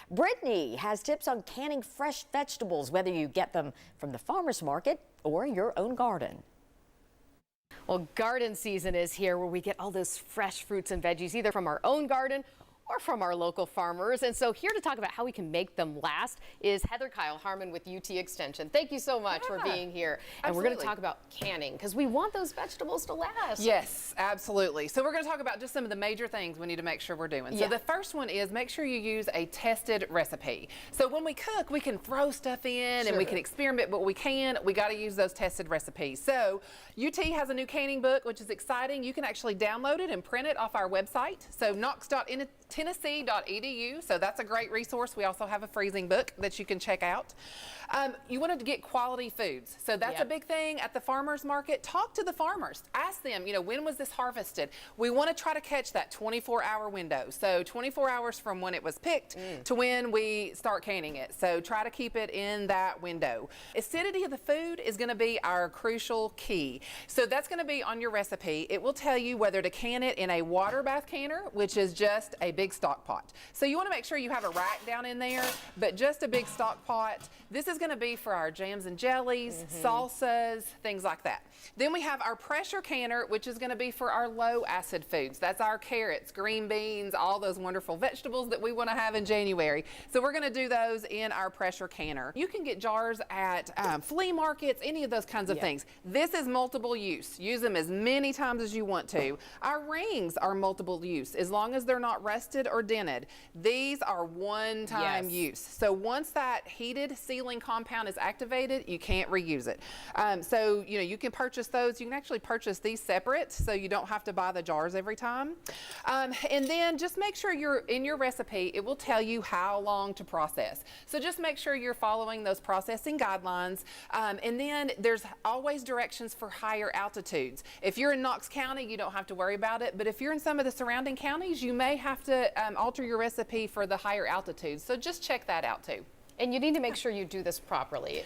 Brittany has tips on canning fresh vegetables, whether you get them from the farmer's market or your own garden. Well, garden season is here, where we get all those fresh fruits and veggies, either from our own garden or from our local farmers. And so here to talk about how we can make them last is Heather Kyle Harmon with UT Extension. Thank you so much for being here. And we're going to talk about canning, because we want those vegetables to last. Yes, absolutely. So we're going to talk about just some of the major things we need to make sure we're doing. So the first one is make sure you use a tested recipe. So when we cook, we can throw stuff in and we can experiment, but we got to use those tested recipes. So UT has a new canning book, which is exciting. You can actually download it and print it off our website. So knox.tennessee.edu. So that's a great resource. We also have a freezing book that you can check out. You wanted to get quality foods. So that's a big thing at the farmer's market. Talk to the farmers. Ask them, when was this harvested? We want to try to catch that 24-hour window. So 24 hours from when it was picked to when we start canning it. So try to keep it in that window. Acidity of the food is going to be our crucial key. So that's going to be on your recipe. It will tell you whether to can it in a water bath canner, which is just a big stock pot. So you want to make sure you have a rack down in there, but just a big stock pot. This is going to be for our jams and jellies, salsas, things like that. Then we have our pressure canner, which is going to be for our low acid foods. That's our carrots, green beans, all those wonderful vegetables that we want to have in January. So we're going to do those in our pressure canner. You can get jars at flea markets, any of those kinds of things. This is multiple use. Use them as many times as you want to. Our rings are multiple use, as long as they're not rusted or dented. These are one-time use. So once that heated sealing compound is activated, you can't reuse it. So you can purchase those. You can actually purchase these separate, so you don't have to buy the jars every time. And then just make sure in your recipe, it will tell you how long to process. So just make sure you're following those processing guidelines. And then there's always directions for higher altitudes. If you're in Knox County, you don't have to worry about it. But if you're in some of the surrounding counties, you may have to alter your recipe for the higher altitudes. So just check that out too. And you need to make sure you do this properly.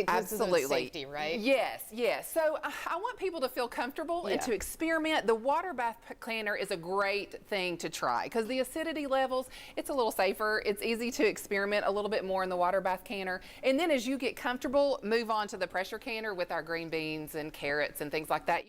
Absolutely. Safety, right? Yes, yes. So I want people to feel comfortable and to experiment. The water bath canner is a great thing to try, because the acidity levels, it's a little safer. It's easy to experiment a little bit more in the water bath canner. And then as you get comfortable, move on to the pressure canner with our green beans and carrots and things like that.